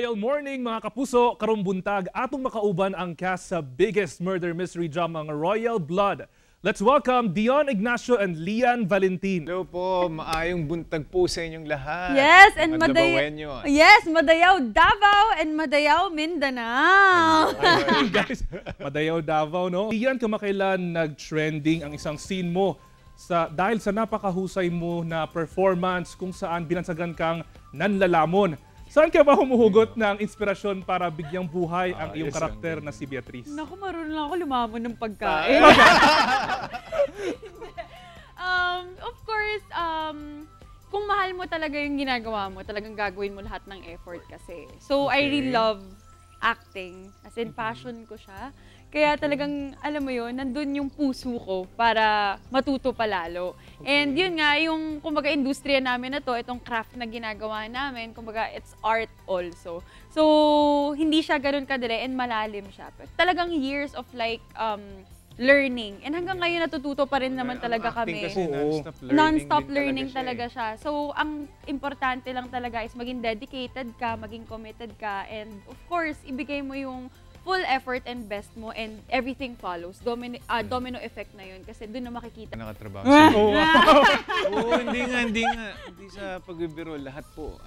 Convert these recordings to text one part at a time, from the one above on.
Royal Morning mga kapuso, karong buntag atong makauban ang cast sa biggest murder mystery drama ng Royal Blood. Let's welcome Dion Ignacio and Lian Valentin. Hello po, maayong buntag po sa inyong lahat. Yes, and Madabawenyo. Madayaw Davao and Madayaw Mindanao. Ay, guys, Madayaw Davao, no? Lian, kamakailan nag-trending ang isang scene mo dahil sa napakahusay mo na performance kung saan binansagan kang nanlalamon. Saan ka ba humuhugot ng inspirasyon para bigyang buhay ang iyong karakter na si Beatrice? Naku, marunong lang ako lumamon ng pagkain. Of course, kung mahal mo talaga yung ginagawa mo, talagang gagawin mo lahat ng effort kasi. So, I really love acting. As in, passion ko siya. Kaya talagang, alam mo yun, nandun yung puso ko para matuto palalo. And yun nga, yung kumbaga industriya namin na to, itong craft na ginagawa namin, kumbaga it's art also. So, hindi siya ganun kadali and malalim siya. But talagang years of like, learning. And hanggang ngayon natututo pa rin naman talaga kami. Kasi non-stop learning talaga siya. So, ang importante lang talaga is maging dedicated ka, maging committed ka, and of course, ibigay mo yung full effort and best mo and everything follows. Domino effect na yun kasi doon na makikita. Nakatrabaho sa Oo, hindi nga. Hindi sa pagbibiro. Lahat po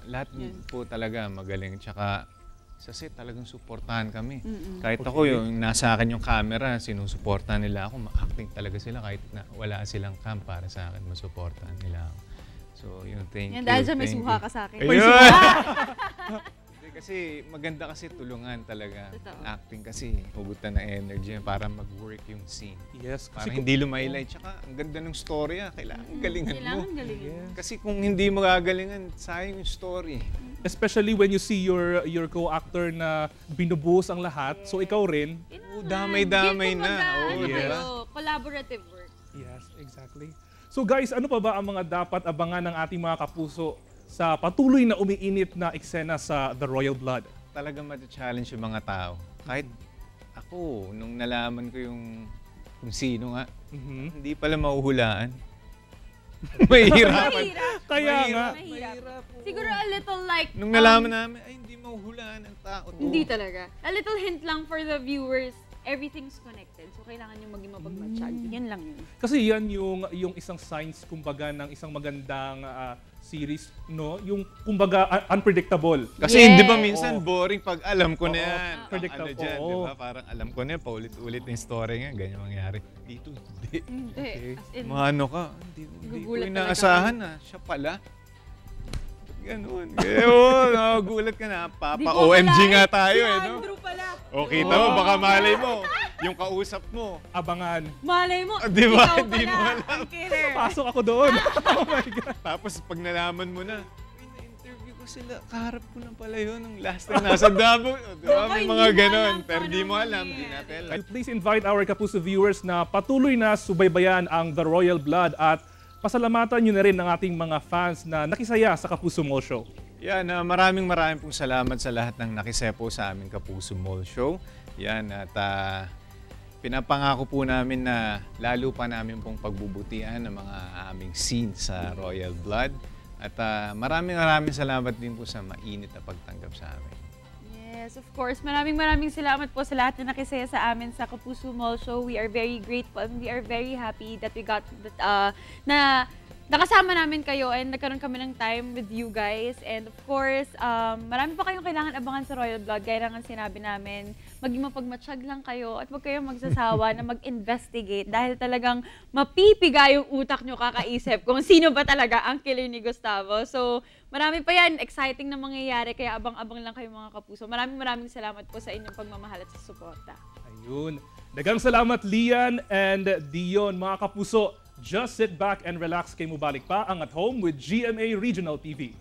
talaga magaling. Tsaka sa set talagang suportahan kami. Kahit ako yung nasa akin yung camera, sinusuportahan nila ako. Ma-acting talaga sila kahit na wala silang cam para sa akin, masuportahan nila ako. So, yung thank you. Yan, dahil dyan may suha ka sa akin. Ayun! Kasi maganda kasi tulungan talaga. Totoo. Acting kasi hugutan na energy para mag-work yung scene. Yes, Para hindi lumaylay. Tsaka ang ganda ng storya, kailangan galingan mo. Kailangan galingan. Yes. Kasi kung hindi mo gagalingan, sayang yung story. Especially when you see your co-actor na binubuhos ang lahat, so ikaw rin. Damay-damay na. Oo, yes. Collaborative work. Yes, exactly. So guys, ano pa ba ang mga dapat abangan ng ating mga kapuso sa patuloy na umiinit na eksena sa The Royal Blood? Talagang mati-challenge yung mga tao. Kahit ako, nung nalaman ko kung sino nga, hindi pala mahuhulaan. Mahihirapan. Kaya nga. Mahirap. Siguro a little like... Nung nalaman namin, ay hindi mahuhulaan ang tao to. Hindi talaga. A little hint lang for the viewers, everything's connected. So, kailangan yung maging mapagmatsyag. Yan lang yun. Kasi yan yung isang signs, kumbaga, ng isang magandang series, no? Yung, kumbaga, unpredictable. Kasi hindi ba minsan boring pag alam ko na yan. Predictable. Ano dyan, di ba? Parang alam ko na yan, paulit-ulit yung story nga, ganyan mangyari. Dito, hindi. Hindi. As in, Ano ka? Hindi ko Gugulat inaasahan na. Siya pala. Ganun. Oo, nagugulat ka na. Papa-OMG nga tayo eh, no? Andrew pala. O kita mo, baka malay mo. Yung kausap mo. Abangan. Malay mo, Di ba? ikaw Hindi pala mo alam. ang killer. Pasok ako doon. Oh my God. Tapos pag nalaman mo na, na-interview ko sila, kaharap ko na pala yun nung last time nasa Davao. Di ba? May mga ganon. Pero di mo alam, di natin alam. Please invite our Kapuso viewers na patuloy na subaybayan ang The Royal Blood at pasalamatan nyo na rin ang ating mga fans na nakisaya sa Kapuso Mall Show. Yan, maraming pong salamat sa lahat ng nakisepo sa aming Kapuso Mall Show. Yan, at pinapangako po namin na lalo pa namin pong pagbubutihan ng mga aming scenes sa Royal Blood. At maraming salamat din po sa mainit na pagtanggap sa amin. Yes, of course. Maraming salamat po sa lahat na nakisaya sa amin sa Kapuso Mall Show. We are very grateful and we are very happy that we got na nakasama namin kayo and nagkaroon kami ng time with you guys. And of course, marami pa kayong kailangan abangan sa Royal Blood. Gaya nga sinabi namin, maging mapagmatsyag lang kayo at huwag kayong magsasawa na mag-investigate dahil talagang mapipiga yung utak nyo kakaisip kung sino ba talaga ang killer ni Gustavo. So, marami pa yan. Exciting na mangyayari. Kaya abang-abang lang kayo mga kapuso. Maraming salamat po sa inyong pagmamahal at sa suporta. Ayun. Dagang salamat Lian and Dion, mga kapuso. Just sit back and relax kay mubalik pa ang At Home with GMA Regional TV.